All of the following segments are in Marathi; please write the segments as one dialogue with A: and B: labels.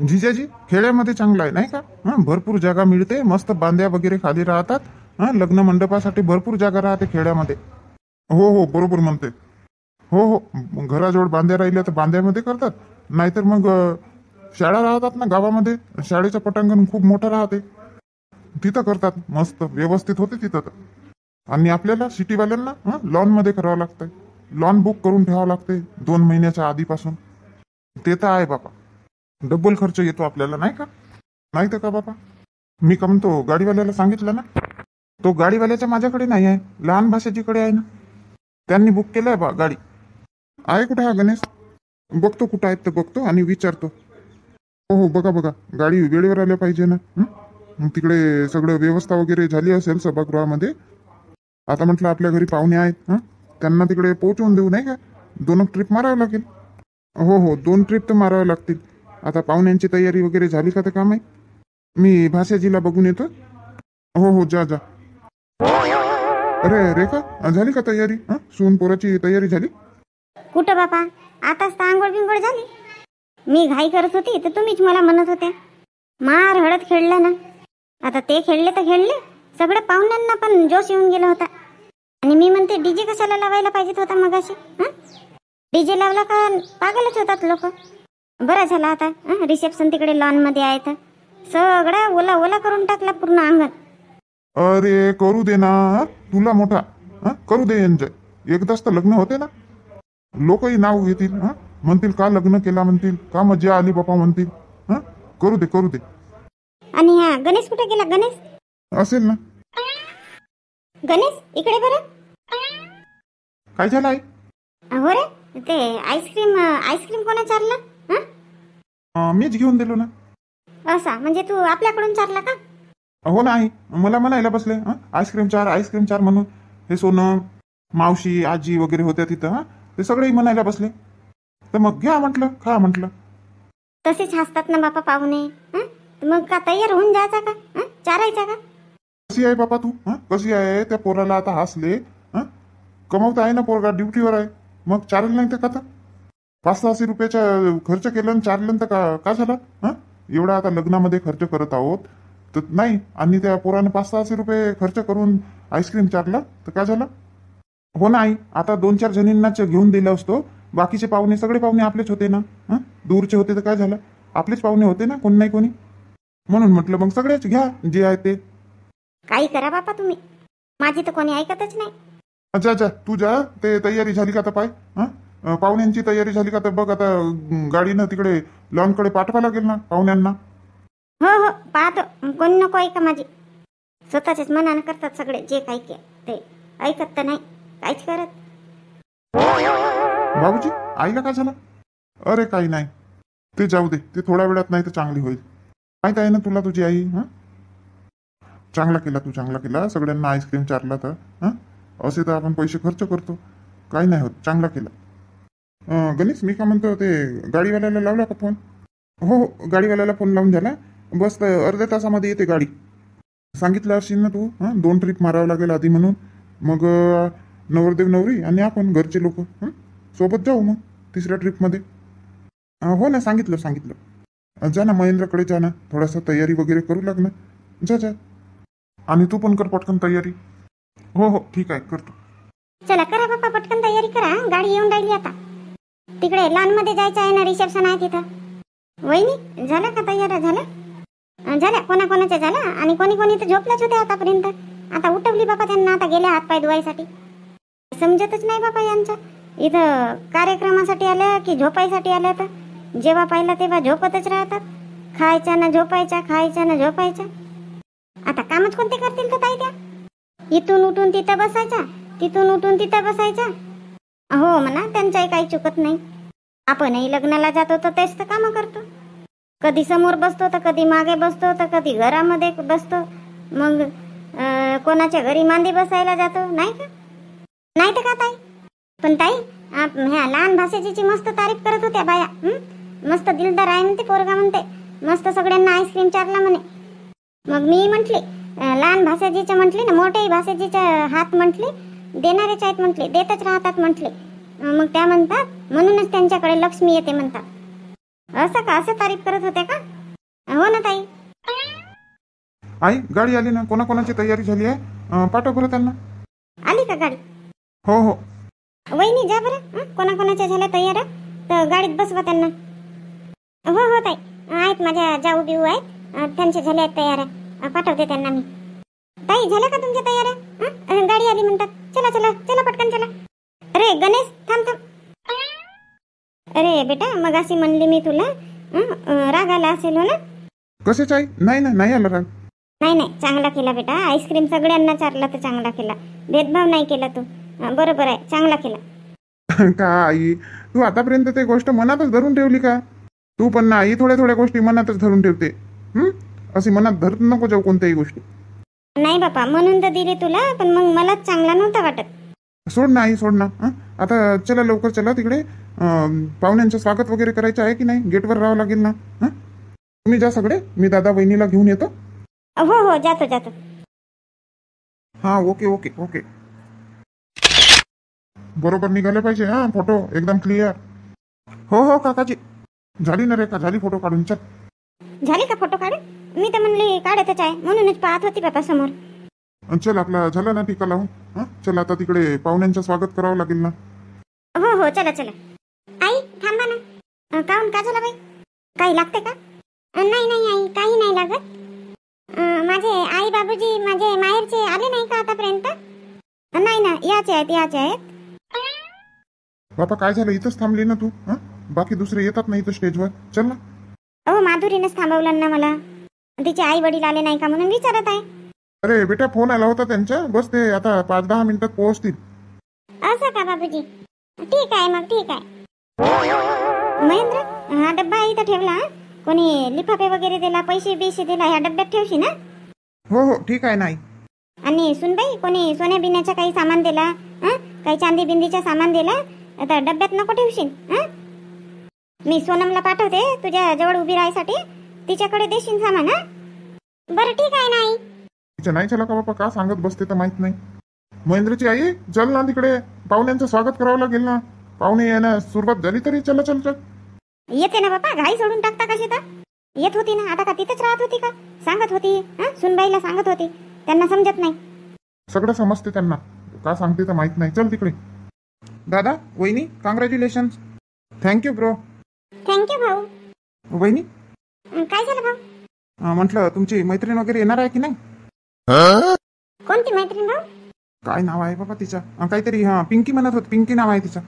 A: जिजाजी खेड्यामध्ये चांगलं आहे नाही का? भरपूर जागा मिळते, मस्त बांध्या वगैरे खाली राहतात. लग्न मंडपासाठी भरपूर जागा राहते खेड्यामध्ये. हो हो बरोबर म्हणते. हो हो घराजवळ बांध्या राहिल्या तर बांध्यामध्ये करतात, नाहीतर मग शाळा राहतात ना गावामध्ये, शाळेचं पटांगण खूप मोठं राहते, तिथं करतात. मस्त व्यवस्थित होते तिथं तर. आणि आपल्याला सिटीवाल्यांना लॉन मध्ये करावं लागतंय. लॉन बुक करून ठेवावं लागते 2 महिन्याच्या आधीपासून. ते तर आहे बापा, डबल खर्च येतो आपल्याला नाही का? नाही तर का बापा. मी का म्हणतो, गाडीवाल्याला सांगितलं ना, तो गाडीवाल्याच्या माझ्याकडे नाही आहे, लहान भाषेजीकडे आहे ना. त्यांनी बुक केलंय बा गाडी. आहे कुठे हा गणेश? बघतो कुठं आहेत तर बघतो आणि विचारतो. हो हो बघा बघा, गाडी वेळेवर आल्या पाहिजे ना. मग तिकडे सगळं व्यवस्था वगैरे झाली असेल सभागृहामध्ये. आता म्हटलं आपल्या घरी पाहुणे आहेत, त्यांना तिकडे पोहोचवून देऊ नाही का? 2 ट्रिप मारावं लागेल. हो हो 2 ट्रिप तर माराव्या लागतील. आता पाहुण्यांची तयारी वगैरे झाली का तर काम आहे. मी भाषाजीला बघून येतो. हो हो जा जा. अरे रेखा झाली का तयारी? सून पोराची तयारी झाली?
B: कुठं बापा, आताच तर आंघोळ बिंगोळ झाली. मी घाई करत होती तर तुम्हीच मला म्हणत होते. मार हळद खेळलं ना. आता ते खेळले तर खेळले, सगळं पाहुण्यांना पण जोश येऊन गेला होता. आणि मी म्हणते डीजे कशाला लावायला पाहिजेत होता मगाशी. डीजे लावला का पागलच होतात लोक. बरं झालं आता रिसेप्शन तिकडे लॉन मध्ये आहे तर सगळा ओला ओला करून टाकला पूर्ण अंगण.
A: अरे करू दे ना, तुला मोठा करू दे एन्जॉय. एकदाच तर लग्न होते ना, लोकही नाव घेतील. म्हणतील का लग्न केला, म्हणतील का मजा आली बापा म्हणतील. करू दे करू दे.
B: आणि हा गणेश कुठे गेला? गणेश
A: असेल ना.
B: गणेश इकडे बरं.
A: काय झालं आई?
B: हो रे, ते आईस्क्रीम कोणा चारला?
A: मीच घेऊन दिलो ना.
B: असा म्हणजे तू आपल्याकडून चारला का?
A: हो ना आई, मला म्हणायला बसले आईस्क्रीम चार म्हणून. हे सोनं मावशी आजी वगैरे होत्या तिथं, ते सगळे म्हणायला बसले. तर मग घ्या म्हटलं, खा म्हटलं.
B: तसेच हसतात ना बापा पाहुणे. मग का तयार होऊन जायचा का? चारायचा का?
A: कशी आहे बापा तू? कशी आहे? त्या पोराला आता हसले. कमवता आहे ना पोरगा, ड्युटीवर आहे. मग चालेल नाही तर का? तर 500-600 रुपयाचा खर्च केला आणि चारलं तर का झालं? एवढा आता लग्नामध्ये खर्च करत आहोत तर नाही, आणि त्या पोराने 500-600 रुपये खर्च करून आईस्क्रीम चारला तर काय झालं? हो ना आई, आता 2-4 जणींनाच घेऊन दिला असतो. बाकीचे पाहुणे, सगळे पाहुणे आपलेच होते ना. दूरचे होते तर काय झालं, आपलेच पाहुणे होते ना, कोणी नाही कोणी. म्हणून म्हटलं मग सगळेच घ्या जे आहे ते.
B: काही करा बापा तुम्ही, माझी तर कोणी ऐकतच नाही.
A: अच्छा तू जा. ते तयारी झाली का तर पाय. पाहुण्यांची तयारी झाली का तर बघ. आता गाडीनं तिकडे लॉनकडे पाठवा लागेल ना पाहुण्यांना.
B: हो हो पाहतो. कोणी नको ऐका माझी, स्वतःच्याच मनानं करतात सगळे जे काही ते. ऐकत तर नाही काहीच करत.
A: बाबूजी आईला काय झालं? अरे काही नाही, ते जाऊ दे. ते थोड्या वेळात नाही तर चांगली होईल. माहित आहे ना तुला तुझी आई. चांगला केला तू, चांगला केला. सगळ्यांना आईस्क्रीम चारला तर. असे तर आपण पैसे खर्च करतो, काही नाही होत. चांगला केला. गणेश मी का म्हणतो, ते गाडीवाल्याला लावला का फोन? हो गाडीवाल्याला फोन लावून झाला. बस अर्ध्या तासामध्ये येते गाडी. सांगितलं असेल ना तू 2 ट्रिप मारावं लागेल आधी म्हणून. मग नवरदेव नवरी आणि आपण घरचे लोक सोबत जाऊ मग 3ऱ्या ट्रिपमध्ये. हो ना सांगितलं. जा ना महेंद्रकडे, जा ना, थोडासा तयारी वगैरे करू लाग ना. जा. आणि तू पण कर पटकन तयारी. हो ठीक आहे करतो.
B: चला करा बापा पटकन तयारी करा, गाडी येऊन राहिली आता. तिकडे लॉन मध्ये जायचं आहे ना, रिसेप्शन आहे तिथं. वहिनी झालं का तयार? झाल्या कोणाकोणाच्या झाल्या. आणि कोणी तर झोपल्याच होते आतापर्यंत. आता उठवली बापा त्यांना, आता गेले हात पाय धुवायसाठी. समजतच नाही बापा यांचं. इथं कार्यक्रमासाठी आल्या की झोपायसाठी आल्या, तर जेव्हा पाहिलं तेव्हा झोपतच राहतात. खायच्या ना झोपायच्या, खायच्या ना झोपायच्या. आता कामच कोणते करतील तर ताई त्या? इथून उठून तिथं बसायचा, तिथून उठून तिथं बसायचा. हो म्हणा, त्यांच्याही काही चुकत नाही. आपणही लग्नाला जातो तर तेच तर कामं करतो. कधी समोर बसतो तर कधी मागे बसतो तर कधी घरामध्ये बसतो. मग कोणाच्या घरी मांदी बसायला जातो नाही का? नाही तर का ताई? पण ताई ह्या लहान भाषेची मस्त तारीफ करत होत्या बाया. मस्त दिलदार आहे म्हणते पोरगा, म्हणते मस्त सगळ्यांना आईस्क्रीम चारला म्हणे. मग मी म्हटली लहान भाषाजीचं म्हटली ना, मोठ्याही भाषाजीच्या हात म्हटली देणारेच आहेत म्हटले, देतच राहतात म्हटले. मग त्या म्हणतात म्हणूनच त्यांच्याकडे लक्ष्मी येते म्हणतात. असं का? असं तारीफ करत होते का? हो ना ताई.
A: आई गाडी आली ना, कोणाकोणाची तयारी झाली आहे? पाठव बरं त्यांना.
B: आली का गाडी?
A: हो हो.
B: वहिनी जा बरं. कोणाकोणाच्या झाल्या तयार तर गाडीत बसवा त्यांना. हो हो ताई, आहेत माझ्या जाऊ बिऊ आहेत, त्यांच्या झाल्या आहेत तयार. पाठवते त्यांना मी. ताई झाल्या का तुमच्या तयार? गाडी आली म्हणतात. चला चला चला पटकन चला. अरे गणेश थांब थांब. अरे बेटा मग अशी म्हणली मी तुला, राग आला असेल हो ना?
A: कशाच आई? नाही ना, नाही आला राग.
B: नाही नाही, चांगला केला बेटा. आईस्क्रीम सगळ्यांना चारला तर चांगला केला. भेदभाव नाही केला तू. बरोबर आहे, चांगला केला.
A: का आई, तू आतापर्यंत ते गोष्ट मनातच धरून ठेवली का? तू पण ना आई थोड्या थोड्या गोष्टी मनातच धरून ठेवते. अशी मनात धरत नको जाऊ कोणत्याही गोष्टी.
B: नाही बापा, म्हणून तर दिली तुला, पण मग मलाच चांगला नव्हता वाटत.
A: सोड ना आई, सोड ना. आता चला लवकर चला तिकडे. पाहुण्यांचं स्वागत वगैरे करायचं आहे की नाही? गेटवर राहावं लागेल ना. तुम्ही जा सगळे, मी दादा वहिनीला घेऊन येतो.
B: हो हो, जातो जातो.
A: हा ओके ओके ओके. बरोबर निघाले पाहिजे फोटो एकदम क्लिअर. हो हो काकाजी. झाली ना रेखा, झाली फोटो काढून. चल.
B: झाली का फोटो काढून? मी तर म्हणली काढतच आहे, म्हणूनच पाहत होती बापा समोर.
A: चल आपला झाला ना टीका लावून. चल आता तिकडे पाहुण्यांचं स्वागत करावं लागेल ना.
B: हो हो, चला चला. आई थांबा ना. काहून का झालं बाई? काही लागते का? नाही नाही आई, काही नाही लागत. माझे आई बाबूजी माझे माहेरचे आले नाही का आतापर्यंत? नाही ना, याचे आहेत याचे आहेत.
A: बापा काय झालं, इथंच थांबली ना तू? बाकी दुसरे येतात नाही इथं स्टेजवर. चल ना.
B: हो, माधुरीनंच थांबवलं ना मला. तिचे आई वडील आले नाही का म्हणून विचारत आहे.
A: अरे बेटा फोन आला होता त्यांच्या, बस ते आता 5-10 मिनिटात पोहोचतील.
B: असं का बाबूजी? ठीक आहे मग, ठीक आहे. महेंद्र, हा डब्बा इथं ठेवला. कोणी लिफाफे वगैरे दिला, पैसे बिशे दिला, ह्या डब्यात ठेवशी ना?
A: हो हो ठीक आहे नाही.
B: आणि सुनबाई, कोणी सोन्या बिन्याचा काही सामान दिला, काही चांदी बिंदीचा सामान दिला, आता डब्यात नको ठेवशील. मी सोनमला पाठवते तुझ्या जवळ उभी राहायसाठी, तिच्याकडे देशील सामान. बरं ठीक आहे नाही.
A: तिचं नाही चला का बापा, का सांगत बसते तर माहित नाही. महेंद्रची आई चल ना तिकडे, पाहुण्यांचं स्वागत करावं लागेल ना. पाहुणे यायला सुरुवात झाली तरी. चला चल चल.
B: येते ना बापा, घाई सोडून टाकता कशी तर. येत होती ना, आता का तिथेच राहत होती का? सांगत होती, सुनबाईला सांगत होती. त्यांना समजत नाही.
A: सगळं समजते त्यांना, का सांगते तर माहित नाही. चल तिकडे. दादा वहिनी कॉंग्रॅच्युलेशन. Thank you bro.
B: थँक्यू भाऊ.
A: वहिनी
B: काय झालं भाऊ?
A: म्हटलं तुमची मैत्रीण वगैरे येणार आहे की नाही?
B: कोणती मैत्रीण भाऊ?
A: काय नाव आहे बाबा तिचं? काहीतरी पिंकी म्हणत होत. पिंकी नाव आहे तिचं.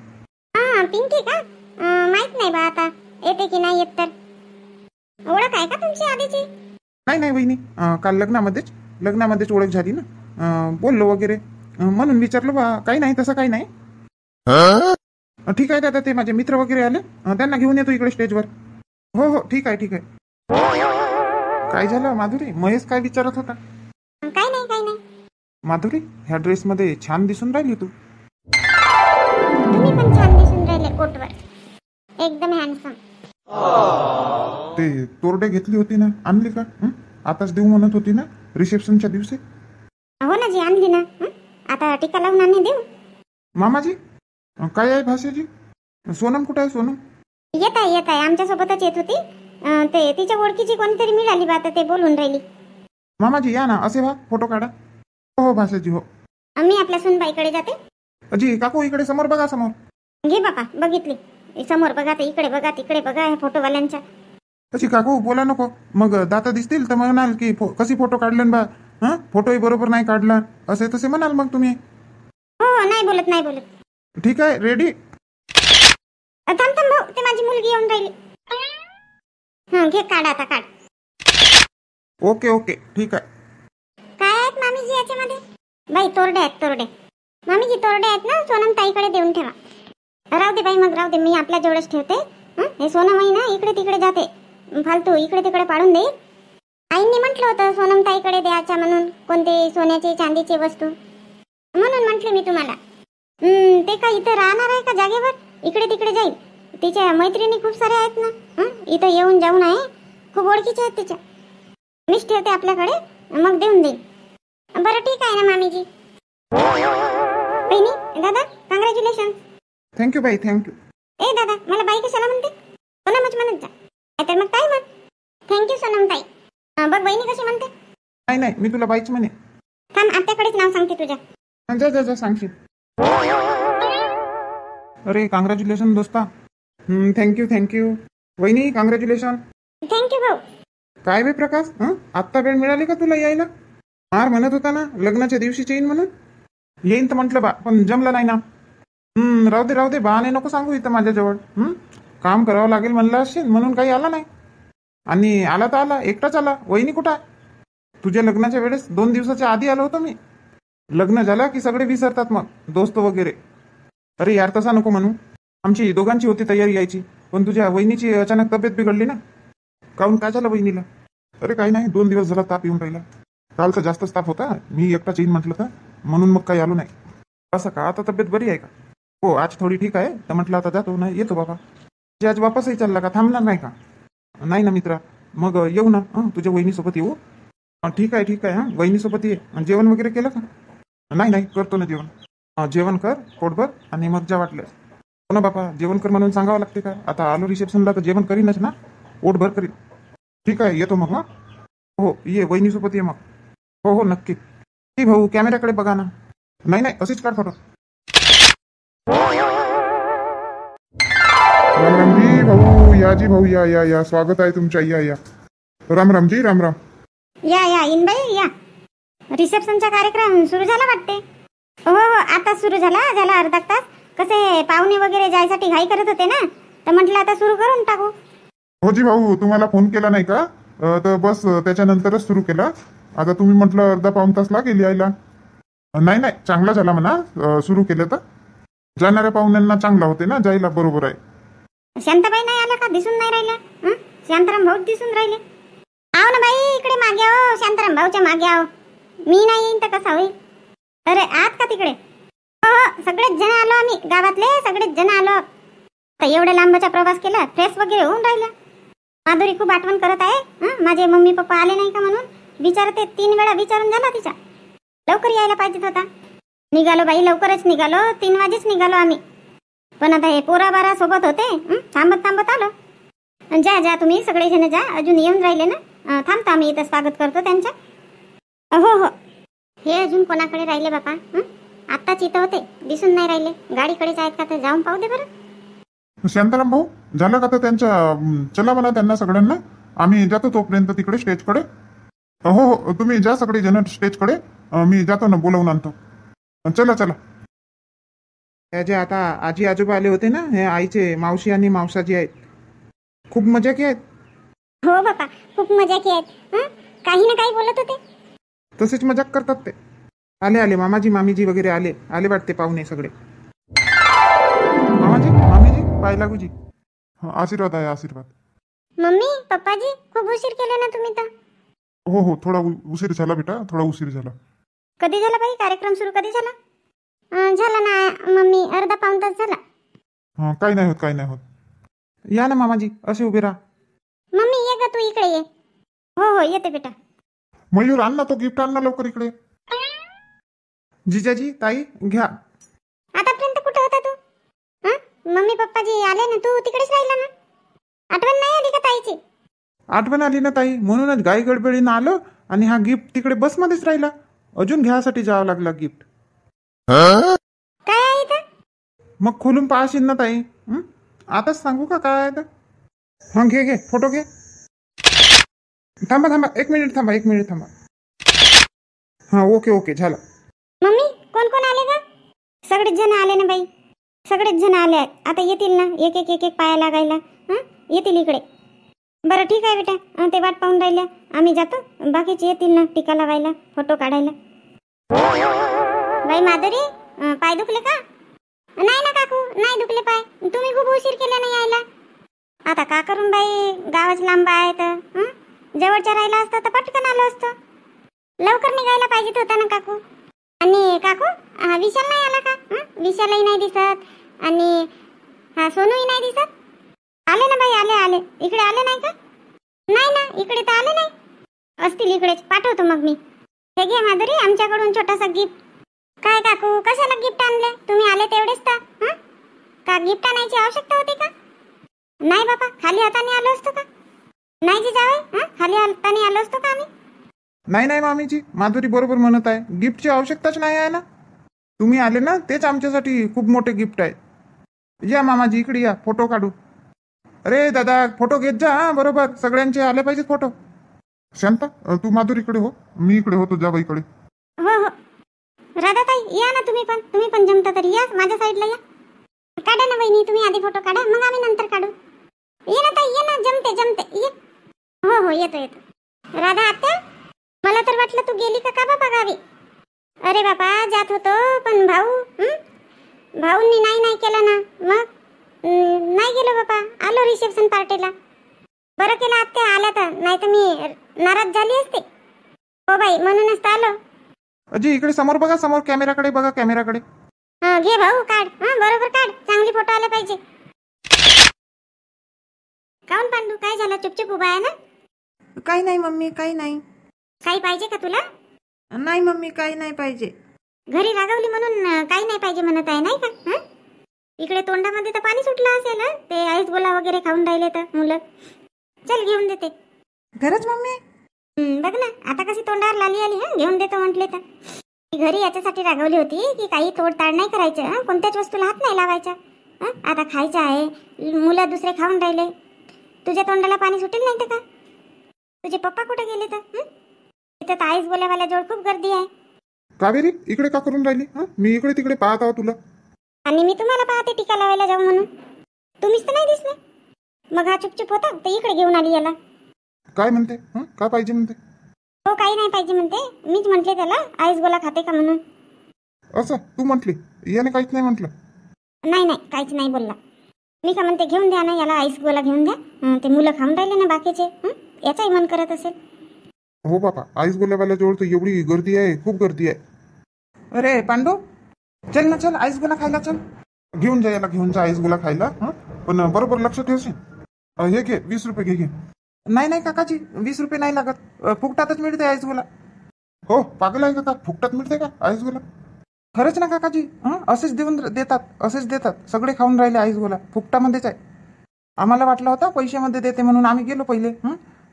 B: पिंकी का? माहित नाही बा आता, येते की नाही येत तर. ओळख आहे का तुमची आधीची?
A: नाही नाही वहिनी, काल लग्नामध्येच ओळख झाली ना. बोललो वगैरे म्हणून विचारलो बा. काही नाही तसं काही नाही. ठीक आहे दादा, ते माझे मित्र वगैरे आले, त्यांना घेऊन येतो इकडे स्टेजवर. हो हो ठीक आहे ठीक आहे. काय झालं माधुरी? महेश काय विचारत होता?
B: काही नाही काही नाही.
A: माधुरी ह्या ड्रेसमध्ये छान दिसून राहिली तू.
B: तुम्ही पण छान दिसून राहिले कोटवर, एकदम हँडसम.
A: ते तोरडे घेतली होती ना, आणली का? आताच देऊ म्हणत होती ना रिसेप्शनच्या दिवशी.
B: हो ना जी, आणली ना. आता टीका लावून आणणे देऊ.
A: मामाजी काय आहे भाषेजी? सोनम कुठे आहे? सोनम
B: येत आहे आमच्या सोबतच येत होती. ते तिच्या ओळखीची कोणतरी मिळाली बा, आता ते बोलून राहिली.
A: मामाजी या ना, असे व्हा फोटो काढा. हो हो भाषेजी हो.
B: मी आपल्या सुनबाईकडे जाते.
A: अजी काकू इकडे समोर बघा, समोर.
B: घे बापा, बघितली. समोर बघा, ते इकडे बघा, तिकडे बघा, ह्या फोटोवाल्यांच्या.
A: तशी काकू बोला नको, मग दाता दिसतील तर म्हणाल की कशी फोटो काढले बा. फोटोही बरोबर नाही काढला असे तसे म्हणाल मग तुम्ही.
B: हो नाही बोलत नाही बोलत.
A: ठीक आहे रेडी.
B: थांब भाऊ, ते माझी मुलगी येऊन राहिली. घे काढ आता, काढ.
A: ओके ओके ठीक आहे.
B: काय आहेत मामीजी याच्यामध्ये? बाई तोरडे आहेत, तोरडे. मामीजी तोरडे आहेत ना, सोनम ताईकडे देऊन ठेवा. राहू दे बाई, मग राहू दे, मी आपल्या जवळच ठेवते. हे सोनमही ना इकडे तिकडे जाते, फालतू इकडे तिकडे पाडून दे. आईंनी म्हटलं होतं सोनम ताईकडे द्यायच्या म्हणून, कोणते सोन्याचे चांदीचे वस्तू, म्हणून म्हटले मी तुम्हाला. ते काय इथं राहणार आहे का जागेवर? इकडे तिकडे जाईल. तिच्या मैत्रिणी खूप साऱ्या आहेत ना, इथं येऊन जाऊन आहे, खूप ओळखीच्या आहेत तिच्या. मीच ठेवते आपल्याकडे, मग देऊन देईन. बरं ठीक आहे ना मामीजी. बहिणी दादा कॉंग्रॅच्युलेशन.
A: थँक्यू बाई, थँक्यू.
B: ए दादा, मला बाई कशाला म्हणते? सोनमच म्हणत जा. तर मग ताई म्हण. थँक्यू सोनम ताई. बघ वहिनी कशी म्हणते.
A: नाही नाही, मी तुला बाईच म्हणे.
B: थांब आत्याकडेच नाव सांगते तुझ्या.
A: जा जा जा, सांगशील. अरे कॉंग्रॅच्युलेशन दोस्ता. Thank you thank you. वहिनी कॉंग्रॅच्युलेशन.
B: थँक्यू भाऊ.
A: काय बे प्रकाश, आत्ता वेळ मिळाली का तुला यायला? मार म्हणत होता ना लग्नाच्या दिवशीच येईन म्हणून. येईन तर म्हटलं बा, पण जमलं नाही ना. राहू दे राहू दे, बहाणे नको सांगू इथं माझ्याजवळ. काम करावं लागेल म्हणलं असेल म्हणून काही आला नाही. आणि आला तर आला, एकटाच आला. वहिनी कुठं आहे? तुझ्या लग्नाच्या वेळेस 2 दिवसाच्या आधी आलो होतो मी. लग्न झालं की सगळे विसरतात मग, दोस्त वगैरे. अरे यार तसा नको म्हणू. आमची दोघांची होती तयारी यायची, पण तुझ्या वहिनीची अचानक तब्येत बिघडली ना. काहून, काय झालं वहिनीला? अरे काही नाही, 2 दिवस झाला ताप येऊन राहिला. कालचा जास्तच ताप होता, मी एकटाच येईन म्हटलं तर म्हणून मग काही आलो नाही. असं का? आता तब्येत बरी आहे का? हो आज थोडी ठीक आहे, तर म्हटलं आता जातो नाही येतो बाबा. आज वापसही चालला का? थांबणार नाही का? नाही ना मित्रा, मग येऊ ना. तुझ्या वहिनीसोबत येऊ. ठीक आहे ठीक आहे. वहिनीसोबत ये. जेवण वगैरे केलं का? नाही नाही, करतो ना जेवण. जेवण कर पोटभर आणि मग जा वाटलं. हो ना बापा, जेवण कर म्हणून सांगावं लागते का? आता आलो रिसेप्शनला तर जेवण करीनच ना, पोटभर करीन. ठीक आहे येतो मग. हो ये, वहिनीसोबत ये मग. हो हो नक्की. ती भाऊ कॅमेऱ्याकडे बघा ना. नाही नाही, अशीच काढ फोटो. राम रामजी भाऊ, या जी भाऊ, या या या, स्वागत आहे तुमच्या. या या, राम रामजी, राम राम.
B: या या इनबाई या. रिसेप्शनचा कार्यक्रम सुरू झाला वाटते. हो हो आता सुरू झाला अर्धा तास. कसे पाहुणे वगैरे जायसाठी घाई करत होते ना, तर म्हटलं आता सुरू करून टाकू.
A: हो जी भाऊ, तुम्हाला फोन केला नाही का? तर बस त्याच्यानंतरच सुरू केला. आता तुम्ही म्हटलं अर्धा पाऊण तास लागेल यायला. नाही नाही, चांगला झाला म्हणा सुरू केलं तर. जाणाऱ्या पाहुण्यांना चांगला होते ना जायला. बरोबर आहे.
B: शांताबाई नाही आला का? दिसून नाही राहिल्या. शांताराम भाऊ दिसून राहिले. आव ना बाई इकडे मागे आहो, शांताराम भाऊच्या मागे आहो. मी नाही येईन तर कसा होईल? अरे आत का तिकडे? हो हो, सगळेच जण आलो आम्ही, गावातले सगळेच जण आलो. तर एवढ्या लांबचा प्रवास केला, फ्रेश वगैरे होऊन राहिला. माधुरी खूप आठवण करत आहे. माझे मम्मी पप्पा आले नाही का म्हणून विचारते. 3 वेळा विचारून झाला तिचा. लवकर यायला पाहिजेत होता. निघालो बाई, लवकरच निघालो. 3 वाजेच निघालो आम्ही. पण आता हे पोरा बारा सोबत होते, थांबत थांबत आलो. जा जा तुम्ही सगळे जण जा, अजून येऊन राहिले ना. थांबतो आम्ही इथं, स्वागत करतो त्यांच्या. हो हो. हे अजून कोणाकडे राहिले बापा? आत्ताच इथं होते, दिसून नाही राहिले. गाडीकडेच आहेत का? तर जाऊन पाहू दे बरं.
A: शांताराम भाऊ झालं का? तर त्यांच्या चला म्हणा त्यांना सगळ्यांना. आम्ही जातो तोपर्यंत तिकडे स्टेजकडे. हो हो, तुम्ही जा सगळे जण स्टेजकडे. मी जातो ना, बोलावून आणतो. चला चला. त्या जे आता आजी आजोबा आले होते ना, हे आईचे मावशी आणि मावसाजी आहेत. खूप मजा की आहेत.
B: हो बापा, खूप मजा की आहेत. काही ना काही बोलत होते.
A: तसेच मजाक करतात ते. आले आले, मामाजी मामीजी वगैरे आले आले वाटते पाहुणे सगळे. मामाजी मामीजी, पाय लागूजी. आशीर्वाद आहे, आशीर्वाद.
B: मम्मी पप्पाजी खूप उशीर केला ना तुम्ही तर.
A: हो हो, थोडा उशीर झाला बेटा, थोडा उशीर झाला.
B: कधी झाला बाई कार्यक्रम सुरू? कधी झाला? झाला ना मम्मी, अर्धा पाऊण तास झाला.
A: काही नाही होत, काही नाही होत. या ना मामाजी, असे उभे राहा.
B: मम्मी ये ग तू इकडे ये. हो हो येते बेटा.
A: मयूर आण ना, तो गिफ्ट आण ना लवकर इकडे. जिजाजी ताई घ्या.
B: आतापर्यंत कुठे होता तू? मम्मी पप्पाजी आले ना, तू तिकडेच राहिला ना. आठवण नाही आली का ताईची?
A: आठवण आली ना ताई, म्हणूनच गाई गडबडीनं आलो. आणि हा गिफ्ट तिकडे बसमध्येच राहिला. अजून घ्यासाठी जावं लागला गिफ्ट.
B: काय आहे इथं?
A: मग खोलून पाहशील ना ताई. आताच सांगू का काय आहे तर? घे घे, फोटो घे. थांबा थांबा, 1 मिनिट थांबा, 1 मिनिट थांबा. ओके ओके, झालं.
B: मम्मी कोण कोण आले का? सगळेच जण आले ना बाई, सगळेच जण आले. आता येतील ना, एक एक एक एक पाया लागायला. येतील इकडे. बरं ठीक आहे बेटा, ते वाट पाहून राहिल्या. आम्ही जातो, बाकीचे येतील ना टीका लावायला, फोटो काढायला. बाई माधुरी, पाय दुखले का? नाही ना काकू, नाही दुखले पाय. तुम्ही खूप उशीर केला नाही यायला. आता का करून बाई, गावच लांब आहे तर. जवळच्या राहिला असतं तर पटकन आलो असतो. लवकर निघायला पाहिजेत होता ना काकू. आणि काकू, विशाल नाही आला का? विशालही नाही दिसत आणि सोनूही नाही दिसत. आले ना बाई, आले आले. इकडे आले नाही का? नाही ना, इकडे तर आले नाही. असतील इकडेच, पाठवतो मग मी. हे घे माधुरी, आमच्याकडून छोटासा गिफ्ट. काय काकू, कशाला गिफ्ट आणले? तुम्ही आले तेवढेच तर. का गिफ्ट आणायची आवश्यकता होती का? नाही बाबा, खाली हाताने आलो असतो का? नाही जी जावे, खाली आलताना आलो असतो का आम्ही?
A: नाही नाही मामीजी, माधुरी बरोबर म्हणत आहे, गिफ्टची आवश्यकताच नाही आहे ना. तुम्ही आले ना तेच आमच्यासाठी खूप मोठे गिफ्ट आहे. या मामाजी इकडे या, फोटो काढू. अरे दादा फोटो घेत जा हा, बरोबर सगळ्यांचे आले पाहिजेत फोटो. शांता तू माधुरीकडे हो, मी इकडे होतो जाबाईकडे.
B: हो हो राधाताई या ना, तुम्ही पण जमता तरी या माझ्या साईडला या. काढा ना वहिनी, तुम्ही आधी फोटो काढा, मग आम्ही नंतर काढू. ये ना ताई, ये ना, जमते ये. हो येतो. राधा आत्या, मला तर वाटलं तू गेली का बाबा गावी. अरे बाबा जात होतो, पण भाऊंनी नाही केलं ना, मग नाही गेलो बाबा, आलो रिसेप्शन पार्टीला. बरं केलं आत्या आल्या तर, नाही तर मी नाराज झाली असते. हो बाई, म्हणूनच तर आलो.
A: अजी इकडे समोर बघा, समोर कॅमेराकडे बघा, कॅमेराकडे.
B: घे भाऊ काढ, बरोबर काढ, चांगली फोटो आला पाहिजे. काऊन पांडू, काय झालं, चुपचुप उभा आहे ना?
C: काही नाही मम्मी, काही नाही.
B: काही पाहिजे का तुला?
C: नाही मम्मी, काही नाही पाहिजे.
B: घरी रागवली म्हणून काही नाही पाहिजे म्हणत आहे नाही का? इकडे तोंडामध्ये तर पाणी सुटलं असेल, ते आईस गोला वगैरे खाऊन राहिले तर मुलं. चल घेऊन देते.
C: खरंच मम्मी?
B: बघ ना आता कशी तोंडावर लाली आली. घेऊन देतो म्हटले तर. घरी याच्यासाठी रागवली होती की काही तोडताड नाही करायचं, कोणत्याच वस्तूला हात नाही लावायचा. आता खायचं आहे, मुलं दुसरे खाऊन राहिले, तुझ्या तोंडाला पाणी सुटेल नाही तर का? तुझे पप्पा कुठे गेले तर? इथं तर आईस गोल्यावाल्या जवळ खूप गर्दी आहे.
A: कावेरी इकडे का करून राहिली? मी इकडे तिकडे पाहत आहो तुला.
B: आणि मी तुम्हाला पाहते टीका लावायला जाऊ म्हणून, तुम्हीच तर नाही दिसले. मग हा चुपचुप होता तर इकडे घेऊन आली याला.
A: काय म्हणते? काय पाहिजे म्हणते?
B: हो काही नाही पाहिजे म्हणते, मीच म्हटले त्याला आईस गोला खाते का म्हणून.
A: असं तू म्हटली, याने काहीच नाही म्हटलं?
B: नाही काहीच नाही बोलला. मी का म्हणते घेऊन द्या ना याला आईस गोला, घेऊन द्या. ते मुलं खाऊन राहिले ना बाकीचे, याचाही मन करत असेल.
A: हो बाबा, आईस गोल्यावाल्या जवळ तर एवढी गर्दी आहे, खूप गर्दी आहे.
C: अरे पांडू, चल ना, चल आईस गोला खायला चल.
A: घेऊन जा याला, घेऊन जा आईस गोला खायला. पण बरोबर लक्ष ठेवशील. हे घे 20 रुपये घे.
C: नाही काकाजी, 20 रुपये नाही लागत, फुकटातच मिळते आईस गोला.
A: हो पागल आहे का? फुकटात मिळते का आईस गोला?
C: खरंच ना काकाजी, असेच देतात, सगळे खाऊन राहिले आईस गोला, फुकटामध्येच आहे. आम्हाला वाटलं होतं पैशामध्ये देते म्हणून आम्ही गेलो पहिले,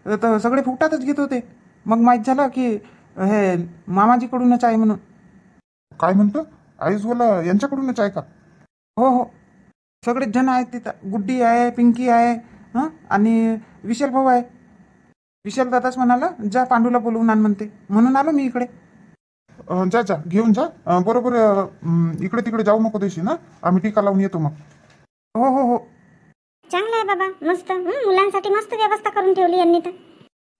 C: तर सगळे फुकटातच घेत होते. मग माहीत झालं की हे मामाजीकडूनच आहे म्हणून.
A: काय म्हणतो? आईस गोला यांच्याकडूनच आहे का?
C: हो सगळेच जण आहेत तिथं. गुड्डी आहे, पिंकी आहे, आणि विशाल भाऊ आहे. विशाल दादाच म्हणाला जा पांडूला बोलवून आण म्हणते, म्हणून आलो मी इकडे.
A: जा घेऊन जा. बरोबर इकडे तिकडे जाऊ नको देशी ना, आम्ही टीका लावून येतो मग.
C: हो
B: चांगलं आहे बाबा, मस्त. मुलांसाठी मस्त व्यवस्था करून ठेवली यांनी तर.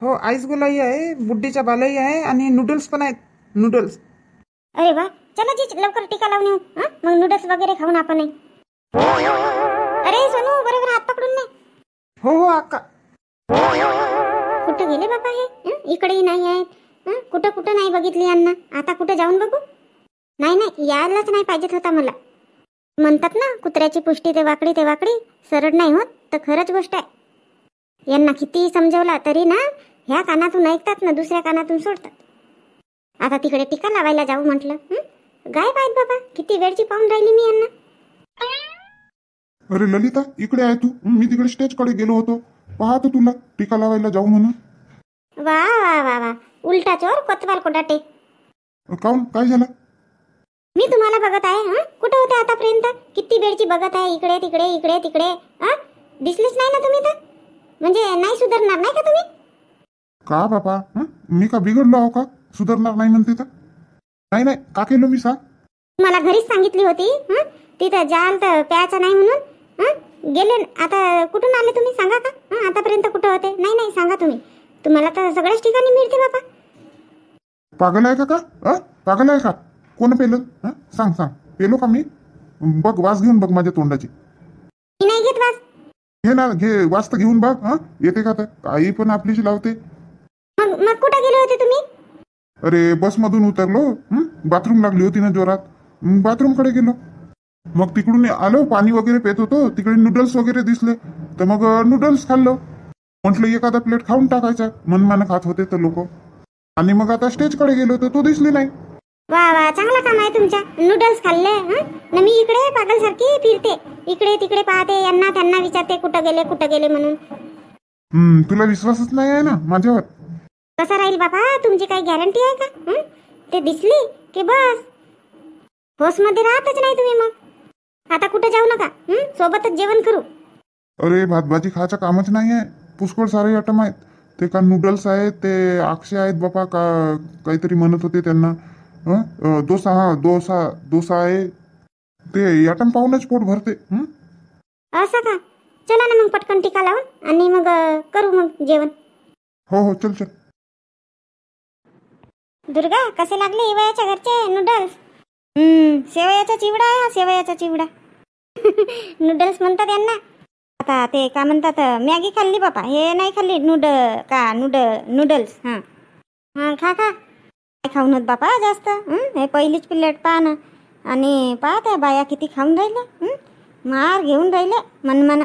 C: हो आईस गोलाही आहे, बुड्डीच्या बालाही आहे, आणि नूडल्स पण आहेत, नूडल्स.
B: अरे वा, चला जी लवकर टीका लावून येऊ. मग नूडल्स वगैरे खाऊन आपण. अरे सोनू, बरोबर हात पकडून नाही.
C: हो अक्का.
B: कुठे गेले बाबा हे? इकडेही नाही आहेत. कुठं नाही बघितली यांना. आता कुठे जाऊन बघू? नाही यायलाच नाही पाहिजेत होता मला. म्हणतात ना कुत्र्याची पुष्टी ते वाकडी सरळ नाही होत, तर खरंच गोष्ट आहे. यांना किती समजवला तरी ना ह्या कानातून ऐकतात ना, दुसऱ्या कानातून सोडतात. आता तिकडे टीका लावायला जाऊ म्हटलं. गायब आहेत बाबा, किती वेळची पाहून राहिली मी यांना.
A: अरे ललिता इकडे आहे तू? मी तिकडे स्टेजकडे गेलो होतो, पाहतो तुला टीका लावायला जाऊ म्हणून.
B: वा उलटा चोर कोतवाल कोटाटे.
A: काऊन, काय झालं?
B: मी तुम्हाला बघत आहे. कुठे होते आतापर्यंत? किती वेळची बघत आहे, इकडे तिकडे. दिसलीच नाही ना तुम्ही तर. म्हणजे नाही सुधारणार नाही का तुम्ही?
A: का बाबा, मी का बिघडलो आहो का? सुधारणार नाही म्हणते तर? नाही का केलं मी?
B: मला घरीच सांगितली होती तिथं जाल तर प्यायचं नाही म्हणून. गेले आता कुठून आले तुम्ही सांगा का? आतापर्यंत कुठे होते? नाही सांगा तुम्ही. तुम्हाला तर सगळ्याच ठिकाणी मिळते बाबा.
A: पागल आहे का? पागल आहे का? कोण पेलं? सांग पेलो का मी? बघ वास घेऊन बघ माझ्या तोंडाची.
B: मी नाही घेत वास.
A: घे ना, घे वास तर घेऊन बघ. येते का? तर आई पण आपलीशी लावते.
B: मग कुठे गेले होते तुम्ही?
A: अरे बस मधून उतरलो, बाथरूम लागली होती ना जोरात, बाथरूम कडे गेलो. मग तिकडून आलो, पाणी वगैरे पेत होतो, तिकडे नूडल्स वगैरे दिसले तर मग नूडल्स खाल्लो. म्हटलं एखादा प्लेट खाऊन टाकायचा, मनमानं खात होते तर लोक. आणि मग आता स्टेजकडे गेलो तर तो दिसली नाही.
B: वा चांगला काम आहे तुमच्या. नूडल्स खाल्ले ना. मी इकडे पागल सारखी फिरते, इकडे तिकडे पाहते, यांना त्यांना विचारते कुठं गेले म्हणून.
A: तुला विश्वासच नाही आहे ना माझ्यावर?
B: कसा राहील बाबा, तुमची काही गॅरंटी आहे का? ते दिसली की बस होसमध्ये राहतच नाही तुम्ही. मग आता कुठं जाऊ नका, सोबतच जेवण करू.
A: अरे भातभाजी खायचं कामच नाही आहे. पुष्कळ सारे आयटम आहेत. ते का नूडल्स आहेत, ते अक्षय आहेत बापा, का काहीतरी म्हणत होते त्यांना. डोसा, डोसा आहे. ते आयटम पाहूनच पोट भरते.
B: असं का? चला ना मग पटकन टिका लावून आणि मग करू मग जेवण.
A: हो चल.
B: दुर्गा, कसे लागले इवयाच्या घरचे नूडल्स? शेवयाचा चिवडा आहे हा, शेवयाचा चिवडा. नूडल्स म्हणतात यांना. आता ते का म्हणतात, मॅगी खाल्ली बापा, हे नाही खाल्ली. नूडल्स. खा. काय खाऊन होत बापा जास्त. हे पहिलीच प्लेट पहा ना. आणि पहा त्या बाया किती खाऊन राहिल्या. मार घेऊन राहिले मनमाना.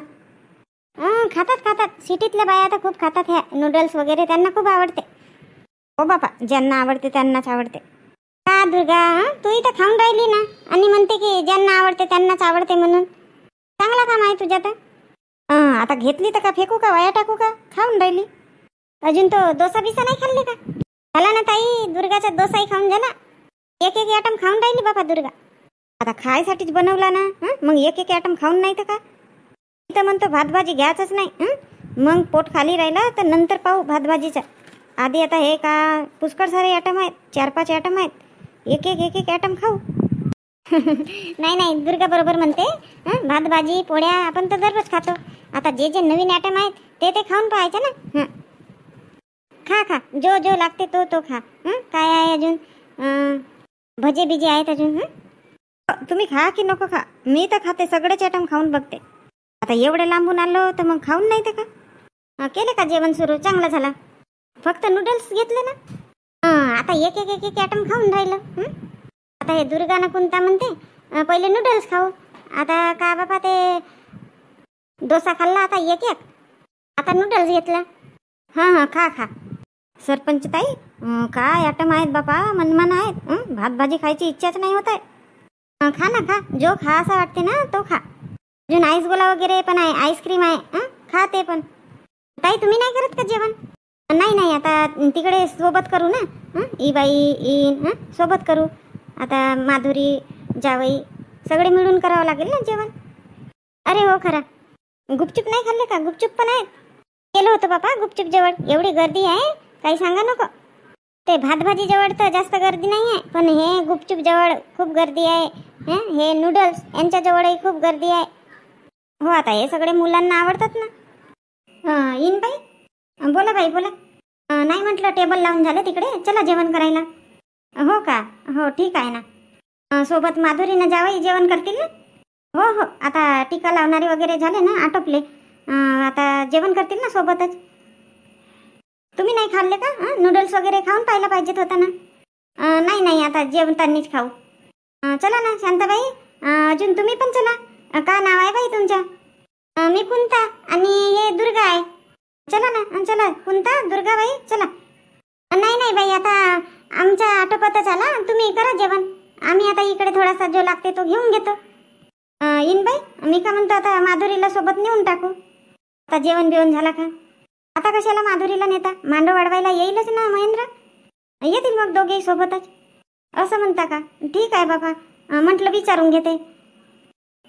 B: खातात. सिटीतल्या बाया तर खूप खातात ह्या नूडल्स वगैरे. त्यांना खूप आवडते. हो बापा, ज्यांना आवडते त्यांनाच आवडते. का दुर्गा, तू इथं खाऊन राहिली ना आणि म्हणते की ज्यांना आवडते त्यांनाच आवडते म्हणून. चांगला काम आहे तुझ्या तर. आता घेतली तर का फेकू का, वाया टाकू का? खाऊन राहिली. अजून तो डोसा बिसा नाही खाल्ली का? झाला ना ताई, दुर्गाचा डोसाही खाऊन झाला. एक आयटम खाऊन राहिली बाबा दुर्गा. आता खायसाठीच बनवला ना, मग एक आयटम खाऊन नाही तर का? इथं म्हणतो भातभाजी घ्यायचंच नाही. मग पोट खाली राहिलं तर नंतर पाहू भातभाजीचा. आधी आता हे का पुष्कळ सारे आयटम आहेत, 4-5 आयटम आहेत. एक आयटम खाऊ. नाही दुर्गा बरोबर म्हणते. भात भाजी पोळ्या आपण तर दररोज खातो. आता जे नवीन आयटम आहेत ते खाऊन पाहायचे ना. खा जो लागते तो खा. काय आहे अजून? भजे बिजे आहेत अजून. तुम्ही खा की नको खा, मी तर खाते. सगळेच आयटम खाऊन बघते. आता एवढे लांबून आलो तर मग खाऊन नाही तर का? केले का जेवण सुरू? चांगलं झालं. फक्त नूडल्स घेतले ना. आता एक आयटम खाऊन राहिलं. आता हे दुर्गानं कोणता म्हणते पहिले नूडल्स खाऊ. आता का बाबा ते डोसा खाल्ला, आता एक आता नूडल्स घेतला. खा. सरपंच ताई, काय आयटम आहेत बापा, मनमान आहेत. भात भाजी खायची इच्छाच नाही होत आहे. खा ना खा, जो खा असा वाटते ना तो खा. अजून आईस गोला वगैरे पण आहे, आईस्क्रीम आहे. खा ते पण. ताई तुम्ही नाही करत का जेवण? नाही, आता तिकडे सोबत करू ना. ई सोबत करू. आता माधुरी, जावई सगळे मिळून करावं लागेल ना जेवण. अरे हो खरा. गुपचूप नाही खाल्ले का? गुपचूप पण आहे. केलं होतं बापा गुपचूप जवळ. एवढी गर्दी आहे काही सांगा नको. ते भातभाजी जवळ तर जास्त गर्दी नाही आहे, पण हे गुपचूप जवळ खूप गर्दी आहे. हे नूडल्स यांच्या जवळही खूप गर्दी आहे. हो, आता हे सगळे मुलांना आवडतात ना. येईन बाई, बोला बाई बोला. नाही म्हटलं टेबल लावून झालं तिकडे, चला जेवण करायला. हो का? हो ठीक आहे ना. सोबत माधुरीनं जावई जेवण करतील ना? हो, आता टीका लावणारे वगैरे झाले ना, आटोपले. आता जेवण करतील ना सोबतच. तुम्ही नाही खाल्ले का? नूडल्स वगैरे खाऊन पाहायला पाहिजेत होता ना. नाही, आता जेवतानीच खाऊ. चला ना शांताबाई, अजून तुम्ही पण चला. का नाव आहे बाई तुमच्या? मी कुंता आणि हे दुर्गा आहे. चला ना, चला कुंता, दुर्गाबाई चला. नाही बाई, आता आमच्या आटोपतच आला. तुम्ही करा जेवण. आम्ही आता इकडे थोडासा जो लागते तो घेऊन घेतो. येईन बाई, मी का म्हणतो आता माधुरीला सोबत नेऊन टाकू. आता जेवण बिवण झाला का? आता कशाला माधुरीला नेता? मांडव वाढवायला येईलच ना महेंद्र. येतील मग दोघेही सोबतच. असं म्हणता का? ठीक आहे बाबा, म्हटलं विचारून घेते.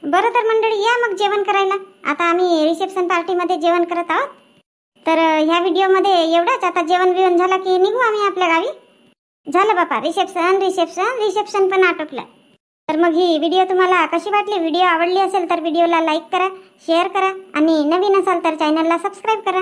B: बरं तर मंडळी, या मग जेवण करायला. आता आम्ही रिसेप्शन पार्टीमध्ये जेवण करत आहोत. तर ह्या व्हिडिओमध्ये एवढंच. आता जेवण बिवण झालं की निघू आम्ही आपल्या गावी. झालं बापा, रिसेप्शन पण आटोपलं. तर मग ही व्हिडिओ तुम्हाला कशी वाटली? व्हिडिओ आवडली असेल तर व्हिडिओला लाईक करा, शेअर करा आणि नवीन असाल तर चॅनलला सबस्क्राईब करा.